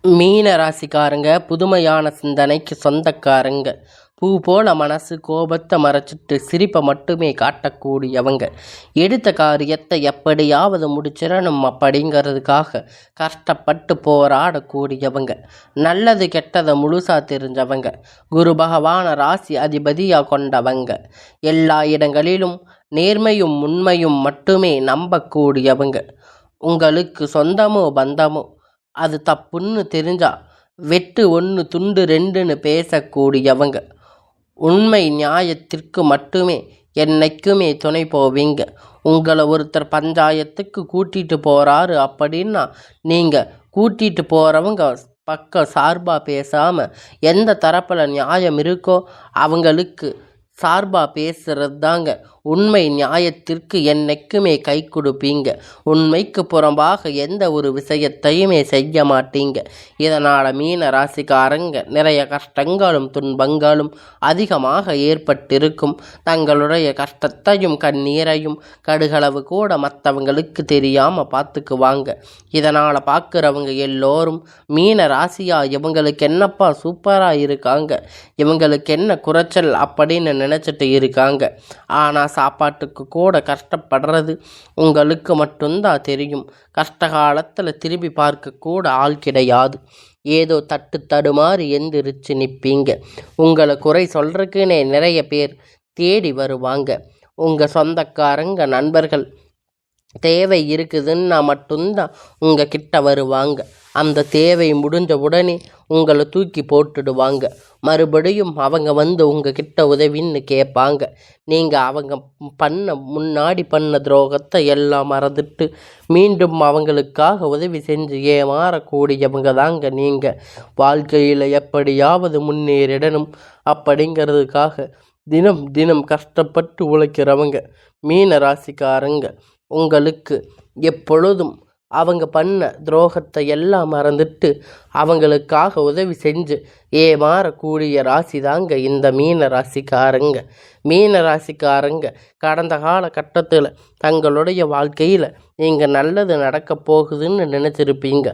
மீன ராசிக்காரங்க புதுமையான சிந்தனைக்கு சொந்தக்காரங்க. பூ போல மனசு கோபத்தை மறைச்சிட்டு சிரிப்பை மட்டுமே காட்டக்கூடியவங்க. எடுத்த காரியத்தை எப்படியாவது முடிச்சிடணும் அப்படிங்கிறதுக்காக கஷ்டப்பட்டு போராடக்கூடியவங்க. நல்லது கெட்டதை முழுசா தெரிஞ்சவங்க. குரு பகவான ராசி அதிபதியாக கொண்டவங்க. எல்லா இடங்களிலும் நேர்மையும் உண்மையும் மட்டுமே நம்பக்கூடியவங்க. உங்களுக்கு சொந்தமோ பந்தமோ அது தப்புன்னு தெரிஞ்சா வெட்டு ஒன்று துண்டு ரெண்டுன்னு பேசக்கூடியவங்க. உண்மை நியாயத்திற்கு மட்டுமே என்னைக்குமே துணை போவீங்க. உங்களை ஒருத்தர் பஞ்சாயத்துக்கு கூட்டிகிட்டு போகிறாரு அப்படின்னா நீங்கள் கூட்டிகிட்டு போகிறவங்க பக்கம் சார்பாக பேசாமல் எந்த தரப்பில் நியாயம் இருக்கோ அவங்களுக்கு சார்பாக பேசுகிறது தாங்க உண்மை. நியாயத்திற்கு என்னைக்குமே கை கொடுப்பீங்க. உண்மைக்கு புறம்பாக எந்த ஒரு விஷயத்தையுமே செய்ய மாட்டீங்க. இதனால் மீன ராசிக்காரங்க நிறைய கஷ்டங்களும் துன்பங்களும் அதிகமாக ஏற்பட்டிருக்கும். தங்களுடைய கஷ்டத்தையும் கண்ணீரையும் கடுகளவு கூட மற்றவங்களுக்கு தெரியாமல் பார்த்துக்குவாங்க. இதனால் பார்க்குறவங்க எல்லோரும் மீன ராசியா இவங்களுக்கு என்னப்பா சூப்பராக இருக்காங்க, இவங்களுக்கு என்ன குறைச்சல் அப்படின்னு நினச்சிட்டு இருக்காங்க. ஆனால் சாப்பாட்டுக்கு கூட கஷ்டப்படுறது உங்களுக்கு மட்டும்தான் தெரியும். கஷ்ட காலத்தில் திரும்பி பார்க்க கூட ஆள் கிடையாது. ஏதோ தட்டு தடுமாறி எந்திரிச்சு நிற்பீங்க. உங்களை குறை சொல்கிறதுக்குன்னே நிறைய பேர் தேடி வருவாங்க. உங்கள் சொந்தக்காரங்க நண்பர்கள் தேவை இருக்குதுன்னா மட்டும்தான் உங்கள் கிட்ட வருவாங்க. அந்த தேவை முடிஞ்ச உடனே உங்களை தூக்கி போட்டுடுவாங்க. மறுபடியும் அவங்க வந்து உங்கள் கிட்ட உதவின்னு கேட்பாங்க. நீங்கள் அவங்க முன்னாடி பண்ண துரோகத்தை எல்லாம் மறந்துட்டு மீண்டும் அவங்களுக்காக உதவி செஞ்சு ஏமாறக்கூடியவங்க தாங்க நீங்கள். வாழ்க்கையில் எப்படியாவது முன்னேறிடணும் அப்படிங்கிறதுக்காக தினம் தினம் கஷ்டப்பட்டு உழைக்கிறவங்க மீன ராசிக்காரங்க. உங்களுக்கு எப்பொழுதும் அவங்க பண்ண துரோகத்தை எல்லாம் மறந்துட்டு அவங்களுக்காக உதவி செஞ்சு ஏமாறக்கூடிய ராசி தாங்க இந்த மீன ராசிக்காரங்க. மீன ராசிக்காரங்க கடந்த காலகட்டத்தில் தங்களுடைய வாழ்க்கையில் நீங்கள் நல்லது நடக்க போகுதுன்னு நினச்சிருப்பீங்க.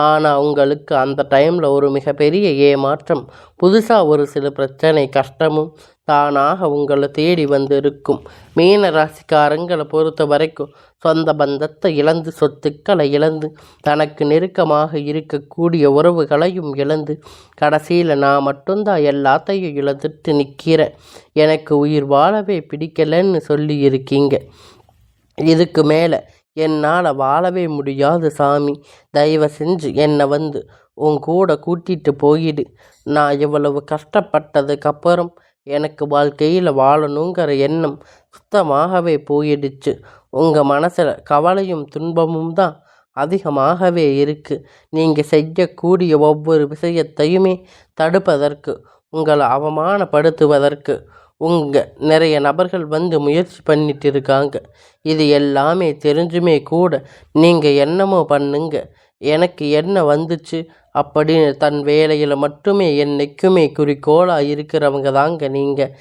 ஆனால் உங்களுக்கு அந்த டைமில் ஒரு மிகப்பெரிய ஏமாற்றம், புதுசாக ஒரு சில பிரச்சனை கஷ்டமும் தானாக உங்களை தேடி வந்து இருக்கும். மீன ராசிக்காரங்களை பொறுத்த வரைக்கும் சொந்த பந்தத்தை இழந்து, சொத்துக்களை இழந்து, தனக்கு நெருக்கமாக இருக்கக்கூடிய உறவுகளையும் இழந்து, கடைசியில் நான் மட்டும்தான் எல்லாத்தையும் இழந்துட்டு நிற்கிறேன், எனக்கு உயிர் வாழவே பிடிக்கலன்னு சொல்லி இருக்கீங்க. இதுக்கு மேலே என்னால் வாழவே முடியாது சாமி, தயவு செஞ்சு என்னை வந்து உன் கூட கூட்டிகிட்டு போயிடு. நான் இவ்வளவு கஷ்டப்பட்டதுக்கப்புறம் எனக்கு வாழ்க்கையில் வாழணுங்கிற எண்ணம் சுத்தமாகவே போயிடுச்சு. உங்கள் மனசில் கவலையும் துன்பமும் தான் அதிகமாகவே இருக்குது. நீங்கள் செய்யக்கூடிய ஒவ்வொரு விஷயத்தையுமே தடுப்பதற்கு, உங்களை அவமானப்படுத்துவதற்கு நிறைய நபர்கள் வந்து முயற்சி பண்ணிட்டு இருக்காங்க. இது எல்லாமே தெரிஞ்சுமே கூட நீங்கள் என்னமோ பண்ணுங்க, எனக்கு என்ன வந்துச்சு அப்படின்னு தன் வேலையில் மட்டுமே என்னைக்குமே குறிக்கோளாக இருக்கிறவங்க தாங்க நீங்கள்.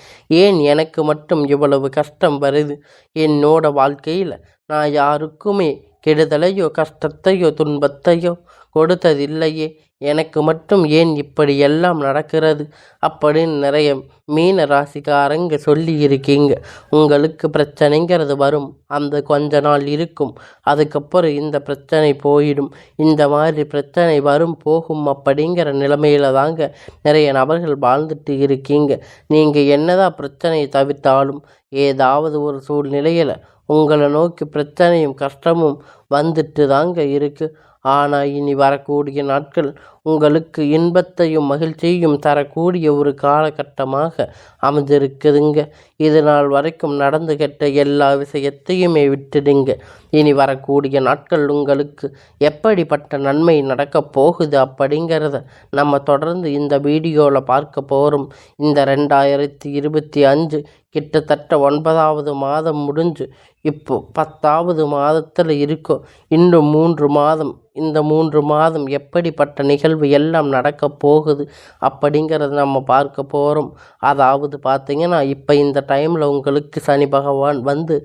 ஏன் எனக்கு மட்டும் இவ்வளவு கஷ்டம் வருது? என்னோட வாழ்க்கையில் நான் யாருக்குமே கெடுதலையோ கஷ்டத்தையோ துன்பத்தையோ கொடுத்ததில்லையே, எனக்கு மட்டும் ஏன் இப்படி எல்லாம் நடக்கிறது அப்படின்னு நிறைய மீன ராசிக்காரங்க சொல்லி இருக்கீங்க. உங்களுக்கு பிரச்சனைங்கிறது வரும், அந்த கொஞ்ச நாள் இருக்கும், அதுக்கப்புறம் இந்த பிரச்சனை போயிடும். இந்த மாதிரி பிரச்சனை வரும் போகும் அப்படிங்கிற நிலைமையில தாங்க நிறைய நபர்கள் வாழ்ந்துட்டு இருக்கீங்க. நீங்கள் என்னதான் பிரச்சனையை தவிர்த்தாலும் ஏதாவது ஒரு சூழ்நிலையில் உங்களை நோக்கி பிரச்சனையும் கஷ்டமும் வந்துட்டு தாங்க இருக்குது. ஆனால் இனி வரக்கூடிய நாட்கள் உங்களுக்கு இன்பத்தையும் மகிழ்ச்சியையும் தரக்கூடிய ஒரு காலகட்டமாக அமைஞ்சிருக்குதுங்க. இது நாள் வரைக்கும் நடந்து கெட்ட எல்லா விஷயத்தையுமே விட்டுடுங்க. இனி வரக்கூடிய நாட்கள் உங்களுக்கு எப்படிப்பட்ட நன்மை நடக்கப் போகுது அப்படிங்கிறத நம்ம தொடர்ந்து இந்த வீடியோவில் பார்க்க போகிறோம். இந்த 2025 கிட்டத்தட்ட 9வது மாதம் முடிஞ்சு இப்போ 10வது மாதத்தில் இருக்கோம். இன்னும் 3 மாதம். இந்த 3 மாதம் எப்படிப்பட்ட நிகழ்வு எல்லாம் நடக்க போகுது அப்படிங்கிறத நம்ம பார்க்க போகிறோம். அதாவது பார்த்திங்கன்னா இப்போ இந்த டைமில் உங்களுக்கு சனி பகவான் வந்து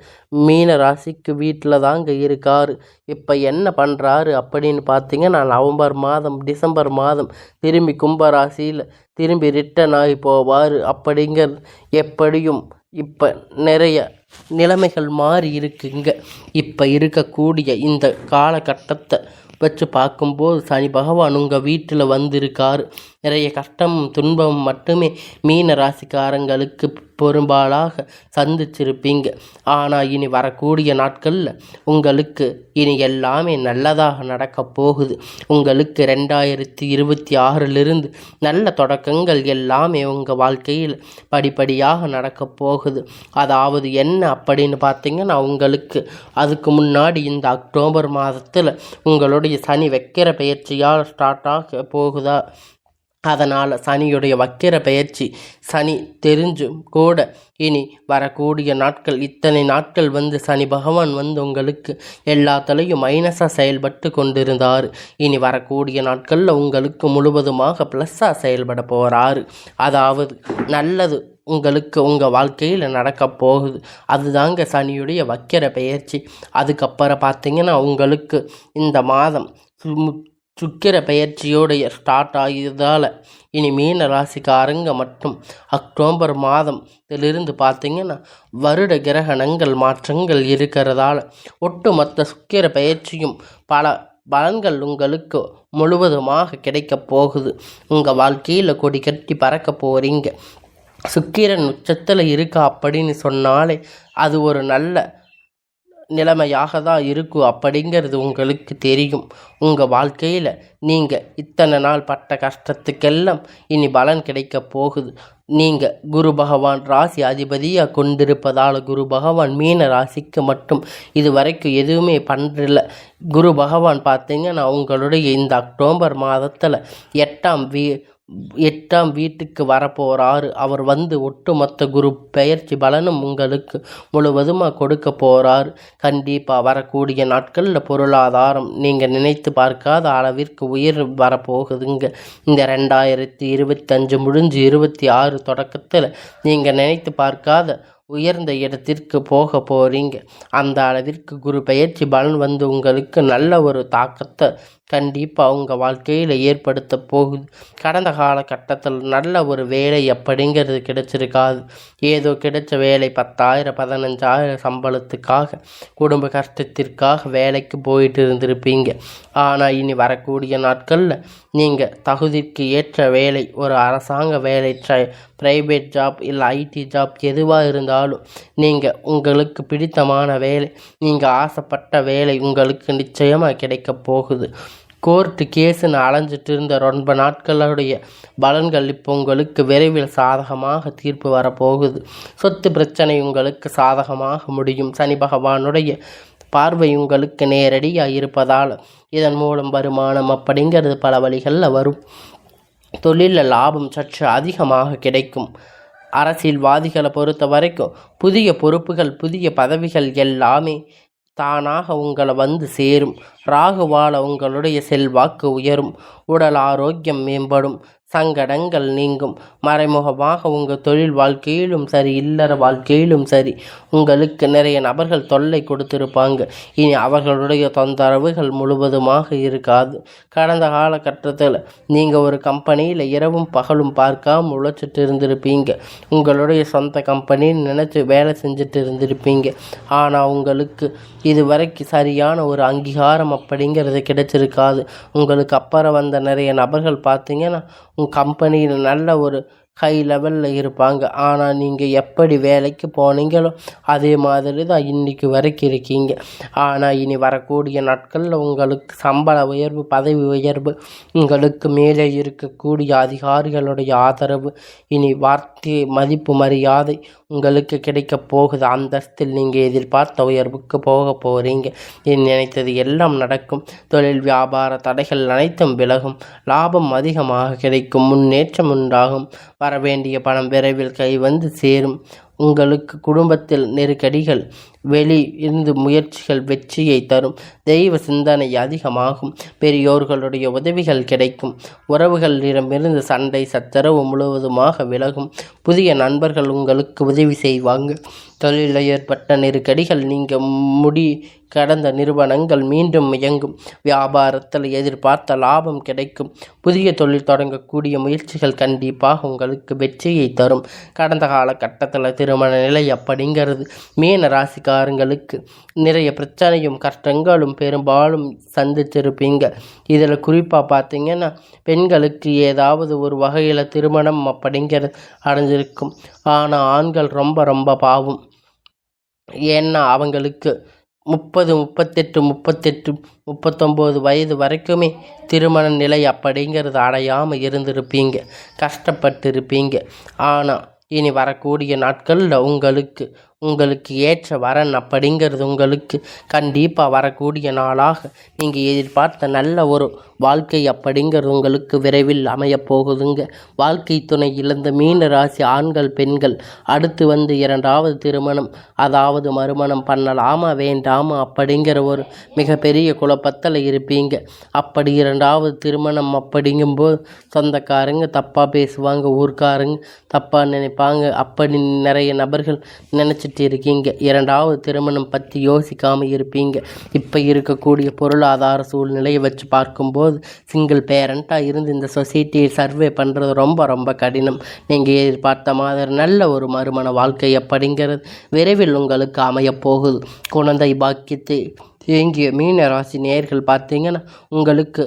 மீன ராசிக்கு வீட்டில் தாங்க இருக்கார். இப்போ என்ன பண்ணுறாரு அப்படின்னு பார்த்திங்கன்னா நவம்பர் மாதம் டிசம்பர் மாதம் திரும்பி கும்பராசியில் திரும்பி ரிட்டர்ன் ஆகி போவார். அப்படிங்கிறது எப்படியும் இப்போ நிறைய நிலைமைகள் மாறி இருக்குங்க. இப்போ இருக்கக்கூடிய இந்த காலகட்டத்தை வச்சு பார்க்கும்போது சனி பகவான் உங்கள் வீட்டில் வந்திருக்காரு. நிறைய கஷ்டமும் துன்பமும் மட்டுமே மீன ராசிக்காரங்களுக்கு பெரும்பாலாக சந்திச்சிருப்பீங்க. ஆனால் இனி வரக்கூடிய நாட்களில் உங்களுக்கு இனி எல்லாமே நல்லதாக நடக்க போகுது. உங்களுக்கு 2026 நல்ல தொடக்கங்கள் எல்லாமே உங்கள் வாழ்க்கையில் படிப்படியாக நடக்க போகுது. அதாவது என்ன அப்படின்னு பார்த்தீங்கன்னா உங்களுக்கு அதுக்கு முன்னாடி இந்த அக்டோபர் மாதத்தில் உங்களுடைய சனி வக்கிர பெயர்ச்சியால் ஸ்டார்ட் ஆக போகுதா. அதனால் சனியுடைய வக்கிர பெயர்ச்சி சனி தெரிஞ்சும் கூட இனி வரக்கூடிய நாட்கள் இத்தனை நாட்கள் வந்து சனி பகவான் வந்து உங்களுக்கு எல்லாத்துலேயும் மைனஸாக செயல்பட்டு கொண்டிருந்தார். இனி வரக்கூடிய நாட்களில் உங்களுக்கு முழுவதுமாக ப்ளஸ்ஸாக செயல்பட போகிறாரு. அதாவது நல்லது உங்களுக்கு உங்கள் வாழ்க்கையில் நடக்க போகுது. அதுதாங்க சனியுடைய வக்கிர பெயர்ச்சி. அதுக்கப்புறம் பார்த்திங்கன்னா உங்களுக்கு இந்த மாதம் சுக்கிர பெயர்ச்சியோடைய ஸ்டார்ட் ஆகியதால் இனி மீன ராசிக்காரங்க மட்டும் அக்டோபர் மாதத்திலிருந்து பார்த்திங்கன்னா வருட கிரகணங்கள் மாற்றங்கள் இருக்கிறதால ஒட்டுமொத்த சுக்கிர பெயர்ச்சியும் பல பலன்கள் உங்களுக்கு முழுவதுமாக கிடைக்க போகுது. உங்கள் வாழ்க்கையில் கொடி கட்டி பறக்க போகிறீங்க. சுக்கிரன் உச்சத்தில் இருக்கா அப்படின்னு சொன்னாலே அது ஒரு நல்ல நிலைமையாக தான் இருக்கும் அப்படிங்கிறது உங்களுக்கு தெரியும். உங்கள் வாழ்க்கையில் நீங்கள் இத்தனை நாள் பட்ட கஷ்டத்துக்கெல்லாம் இனி பலன் கிடைக்க போகுது. நீங்கள் குரு பகவான் ராசி அதிபதியாக கொண்டிருப்பதால் குரு பகவான் மீன ராசிக்கு மட்டும் இது வரைக்கும் எதுவுமே பண்ணுறதில்ல. குரு பகவான் பார்த்தீங்கன்னா உங்களுடைய இந்த அக்டோபர் மாதத்தில் 8ஆம் வீட்டுக்கு வரப்போகிறாரு. அவர் வந்து ஒட்டுமொத்த குரு பெயர்ச்சி பலனும் உங்களுக்கு முழுவதுமாக கொடுக்க போகிறார். கண்டிப்பாக வரக்கூடிய நாட்களில் பொருளாதாரம் நீங்கள் நினைத்து பார்க்காத அளவிற்கு உயர் வரப்போகுதுங்க. இந்த 2025 முடிஞ்சு 26 தொடக்கத்தில் நீங்கள் நினைத்து பார்க்காத உயர்ந்த இடத்திற்கு போக போகிறீங்க. அந்த அளவிற்கு குரு பெயர்ச்சி பலன் வந்து உங்களுக்கு நல்ல ஒரு தாக்கத்தை கண்டிப்பாக உங்கள் வாழ்க்கையில் ஏற்படுத்த போகுது. கடந்த காலகட்டத்தில் நல்ல ஒரு வேலை அப்படிங்கிறது கிடைச்சிருக்காது. ஏதோ கிடைச்ச வேலை 10,000 15,000 சம்பளத்துக்காக குடும்ப கஷ்டத்திற்காக வேலைக்கு போயிட்டு இருந்திருப்பீங்க. ஆனால் இனி வரக்கூடிய நாட்களில் நீங்கள் தகுதிக்கு ஏற்ற வேலை, ஒரு அரசாங்க வேலை, ப்ரைவேட் ஜாப் இல்லை ஐடி ஜாப் எதுவாக இருந்தாலும் நீங்கள் உங்களுக்கு பிடித்தமான வேலை, நீங்கள் ஆசைப்பட்ட வேலை உங்களுக்கு நிச்சயமாக கிடைக்க போகுது. கோர்ட்டு கேஸுன்னு அலைஞ்சிட்டு இருந்த ரொம்ப நாட்களுடைய பலன்கள் இப்போ உங்களுக்கு விரைவில் சாதகமாக தீர்ப்பு வரப்போகுது. சொத்து பிரச்சனை உங்களுக்கு சாதகமாக முடியும். சனி பகவானுடைய பார்வை உங்களுக்கு நேரடியாக இருப்பதால் இதன் மூலம் வருமானம் அப்படிங்கிறது பல வழிகளில் வரும். தொழிலில் லாபம் சற்று அதிகமாக கிடைக்கும். அரசியல்வாதிகளை பொறுத்த வரைக்கும் புதிய பொறுப்புகள் புதிய பதவிகள் எல்லாமே தானாக உங்களை வந்து சேரும். ராகுவால உங்களுடைய செல்வாக்கு உயரும். உடல் ஆரோக்கியம் மேம்படும். சங்கடங்கள் நீங்கும். மறைமுகமாக உங்கள் தொழில் வாழ்க்கையிலும் சரி இல்லற வாழ்க்கையிலும் சரி உங்களுக்கு நிறைய நபர்கள் தொல்லை கொடுத்திருப்பாங்க. இனி அவர்களுடைய தொந்தரவுகள் முழுவதுமாக இருக்காது. கடந்த காலகட்டத்தில் நீங்கள் ஒரு கம்பெனியில் இரவும் பகலும் பார்க்காம உழைச்சிட்டு இருந்திருப்பீங்க. உங்களுடைய சொந்த கம்பெனின்னு நினச்சி வேலை செஞ்சுட்டு இருந்திருப்பீங்க. ஆனால் உங்களுக்கு இதுவரைக்கும் சரியான ஒரு அங்கீகாரம் அப்படிங்கிறது கிடைச்சிருக்காது. உங்களுக்கு அப்புறம் வந்த நிறைய நபர்கள் பார்த்தீங்கன்னா உங்கள் கம்பெனியில் நல்ல ஒரு ஹை லெவலில் இருப்பாங்க. ஆனால் நீங்கள் எப்படி வேலைக்கு போனீங்களோ அதே மாதிரி தான் இன்றைக்கி வரைக்கும் இருக்கீங்க. ஆனால் இனி வரக்கூடிய நாட்களில் உங்களுக்கு சம்பள உயர்வு, பதவி உயர்வு, உங்களுக்கு மேலே இருக்கக்கூடிய அதிகாரிகளுடைய ஆதரவு, இனி வார்த்தை மதிப்பு மரியாதை உங்களுக்கு கிடைக்க போகுது. அந்தஸ்தில் நீங்கள் எதிர்பார்த்த உயர்வுக்கு போக போகிறீங்க. நினைத்தது எல்லாம் நடக்கும். தொழில் வியாபார தடைகள் அனைத்தும் விலகும். லாபம் அதிகமாக கிடைக்கும். முன்னேற்றம் உண்டாகும். வரவேண்டிய பணம் விரைவில் கை வந்து சேரும். உங்களுக்கு குடும்பத்தில் நெருக்கடிகள் வெளி இருந்து முயற்சிகள் வெற்றியை தரும். தெய்வ சிந்தனை அதிகமாகும். பெரியோர்களுடைய உதவிகள் கிடைக்கும். உறவுகளிடமிருந்து சண்டை சச்சரவு முழுவதுமாக விலகும். புதிய நண்பர்கள் உங்களுக்கு உதவி செய்வாங்க. தொழிலில் ஏற்பட்ட நெருக்கடிகள் நீங்க கடந்த நிறுவனங்கள் மீண்டும் இயங்கும். வியாபாரத்தில் எதிர்பார்த்த லாபம் கிடைக்கும். புதிய தொழில் தொடங்கக்கூடிய முயற்சிகள் கண்டிப்பாக உங்களுக்கு வெற்றியை தரும். கடந்த காலகட்டத்தில் திருமண நிலை அப்படிங்கிறது மீன ராசிக்காரங்களுக்கு நிறைய பிரச்சனையும் கஷ்டங்களும் பெரும்பாலும் சந்திச்சிருப்பீங்க. இதில் குறிப்பாக பார்த்தீங்கன்னா பெண்களுக்கு ஏதாவது ஒரு வகையில் திருமணம் அப்படிங்கிறது அடைஞ்சிருக்கும். ஆனால் ஆண்கள் ரொம்ப ரொம்ப பாவம். ஏன்னா அவங்களுக்கு 30, 38, 39 வயது வரைக்குமே திருமண நிலை அப்படிங்கிறது அடையாமல் இருந்திருப்பீங்க. கஷ்டப்பட்டு இருப்பீங்க. ஆனால் இனி வரக்கூடிய நாட்களில் உங்களுக்கு ஏற்ற வரன் அப்படிங்கிறது உங்களுக்கு கண்டிப்பாக வரக்கூடிய நாளாக நீங்கள் எதிர்பார்த்த நல்ல ஒரு வாழ்க்கை அப்படிங்கிறது உங்களுக்கு விரைவில் அமையப் போகுதுங்க. வாழ்க்கை துணை இழந்த மீன ராசி ஆண்கள் பெண்கள் அடுத்து வந்து 2வது திருமணம் அதாவது மறுமணம் பண்ணலாமா வேண்டாமா அப்படிங்கிற ஒரு மிகப்பெரிய குழப்பத்தில் இருப்பீங்க. அப்படி 2வது திருமணம் அப்படிங்கும்போது சொந்தக்காரங்க தப்பாக பேசுவாங்க, ஊர்க்காரங்க தப்பாக நினைப்பாங்க. அப்படி நிறைய நபர்கள் நினச்சிட்டு இருக்கீங்க. 2வது திருமணம் பற்றி யோசிக்காமல் இருப்பீங்க. இப்போ இருக்கக்கூடிய பொருளாதார சூழ்நிலையை வச்சு பார்க்கும்போது சிங்கிள் பேரண்ட்டாக இருந்து இந்த சொசைட்டியை சர்வே பண்ணுறது ரொம்ப ரொம்ப கடினம். நீங்கள் எதிர்பார்த்த மாதிரி நல்ல ஒரு மறுமண வாழ்க்கை அப்படிங்கிறது விரைவில் உங்களுக்கு அமையப் போகுது. குழந்தை பாக்கியத்தை ஏங்கிய மீன ராசி நேயர்கள் பார்த்தீங்கன்னா உங்களுக்கு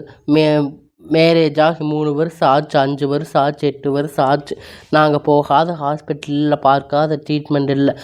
மேரேஜ் ஆகி 3 வருஷம் ஆச்சு, 5 வருஷம் ஆச்சு, 8 வருஷம் ஆச்சு. நாங்கள் போகாத ஹாஸ்பிட்டலில் பார்க்காத ட்ரீட்மெண்ட் இல்லை.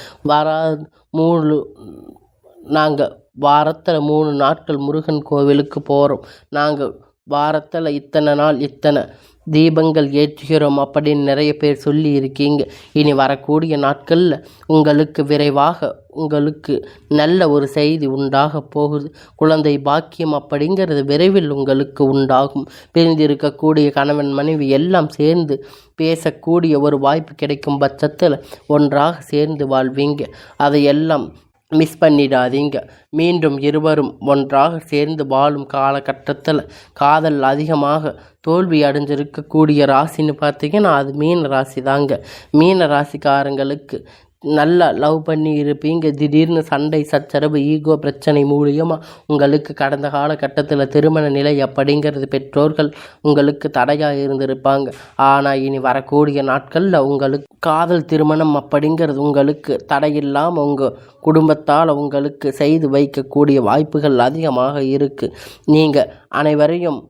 நாங்கள் வாரத்தில் 3 நாட்கள் முருகன் கோவிலுக்கு போகிறோம். நாங்கள் வாரத்தில் இத்தனை நாள் இத்தனை தீபங்கள் ஏற்றுகிறோம் அப்படின்னு நிறைய பேர் சொல்லி இருக்கீங்க. இனி வரக்கூடிய நாட்களில் உங்களுக்கு விரைவாக உங்களுக்கு நல்ல ஒரு செய்தி உண்டாக போகுது. குழந்தை பாக்கியம் அப்படிங்கிறது விரைவில் உங்களுக்கு உண்டாகும். பிரிந்திருக்கக்கூடிய கணவன் மனைவி எல்லாம் சேர்ந்து பேசக்கூடிய ஒரு வாய்ப்பு கிடைக்கும் பட்சத்தில் ஒன்றாக சேர்ந்து வாழ்வீங்க. அதையெல்லாம் மிஸ் பண்ணிடாதீங்க. மீண்டும் இருவரும் ஒன்றாக சேர்ந்து வாழும் காலகட்டத்தில் காதல் அதிகமாக தோல்வி அடைஞ்சிருக்கக்கூடிய ராசின்னு பார்த்தீங்கன்னா அது மீன ராசி தாங்க. மீன ராசிக்காரங்களுக்கு நல்லா லவ் பண்ணி இருப்பீங்க. திடீர்னு சண்டை சச்சரவு ஈகோ பிரச்சனை மூலியமாக உங்களுக்கு கடந்த காலகட்டத்தில் திருமண நிலை அப்படிங்கிறது பெற்றோர்கள் உங்களுக்கு தடையாக இருந்திருப்பாங்க. ஆனால் இனி வரக்கூடிய நாட்களில் உங்களுக்கு காதல் திருமணம் அப்படிங்கிறது உங்களுக்கு தடையில்லாமல் உங்கள் குடும்பத்தால் உங்களுக்கு செய்து வைக்கக்கூடிய வாய்ப்புகள் அதிகமாக இருக்குது. நீங்கள் அனைவரையும்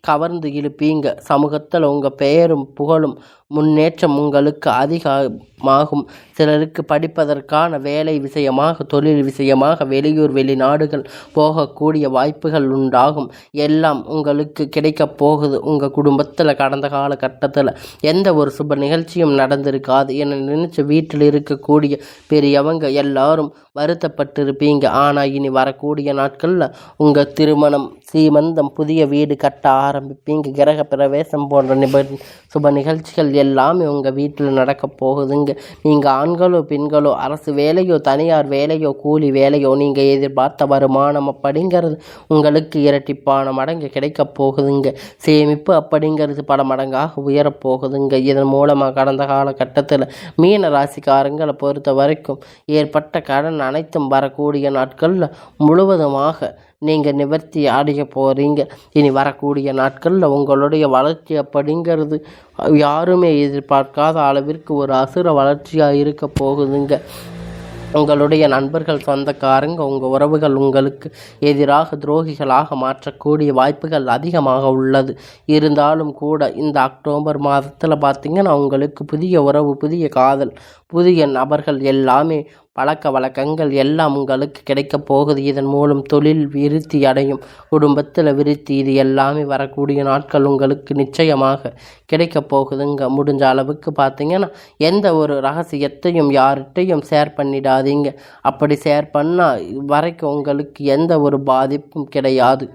கவர்ந்து இழுப்பீங்க. சமூகத்தில் உங்கள் பெயரும் புகழும் முன்னேற்றம் உங்களுக்கு அதிகமாகும். சிலருக்கு படிப்பதற்கான வேலை விஷயமாக தொழில் விஷயமாக வெளியூர் வெளிநாடுகள் போகக்கூடிய வாய்ப்புகள் உண்டாகும். எல்லாம் உங்களுக்கு கிடைக்கப் போகுது. உங்கள் குடும்பத்தில் கடந்த காலகட்டத்தில் எந்த ஒரு சுப நிகழ்ச்சியும் நடந்திருக்காது என நினச்சி வீட்டில் இருக்கக்கூடிய பெரியவங்க எல்லாரும் வருத்தப்பட்டிருப்பீங்க. ஆனால் இனி வரக்கூடிய நாட்களில் உங்கள் திருமணம் சீமந்தம் புதிய வீடு கட்ட ஆரம்பிப்பீங்க. கிரக பிரவேசம் போன்ற சுப நிகழ்ச்சிகள் எல்லாமே உங்கள் வீட்டில் நடக்க போகுதுங்க. நீங்கள் ஆண்களோ பெண்களோ அரசு வேலையோ தனியார் வேலையோ கூலி வேலையோ நீங்கள் எதிர்பார்த்த வருமானம் அப்படிங்கிறது உங்களுக்கு இரட்டிப்பான மடங்கு கிடைக்க போகுதுங்க. சேமிப்பு அப்படிங்கிறது பல மடங்காக உயரப்போகுதுங்க. இதன் மூலமாக கடந்த காலகட்டத்தில் மீன ராசிக்காரங்களை பொறுத்த வரைக்கும் ஏற்பட்ட கடன் அனைத்தும் வரக்கூடிய நாட்களில் முழுவதுமாக நீங்கள் நிவர்த்தி அடைய போகிறீங்க. இனி வரக்கூடிய நாட்களில் உங்களுடைய வளர்ச்சி அப்படிங்கிறது யாருமே எதிர்பார்க்காத அளவிற்கு ஒரு அசுர வளர்ச்சியாக இருக்க போகுதுங்க. உங்களுடைய நண்பர்கள் சொந்தக்காரங்க உங்கள் உறவுகள் உங்களுக்கு எதிராக துரோகிகளாக மாற்றக்கூடிய வாய்ப்புகள் அதிகமாக உள்ளது. இருந்தாலும் கூட இந்த அக்டோபர் மாதத்தில் பார்த்திங்கன்னா உங்களுக்கு புதிய உறவு புதிய காதல் புதிய நபர்கள் எல்லாமே பழக்க வழக்கங்கள் எல்லாம் உங்களுக்கு கிடைக்கப் போகுது. இதன் மூலம் தொழில் விருத்தி அடையும். குடும்பத்தில் விருத்தி இது எல்லாமே வரக்கூடிய நாட்கள் உங்களுக்கு நிச்சயமாக கிடைக்கப் போகுதுங்க. முடிஞ்ச அளவுக்கு பார்த்திங்கன்னா எந்த ஒரு ரகசியத்தையும் யார்கிட்டையும் ஷேர் பண்ணிடாதீங்க. அப்படி ஷேர் பண்ணால் வரைக்கும் உங்களுக்கு எந்த ஒரு பாதிப்பும் கிடையாது.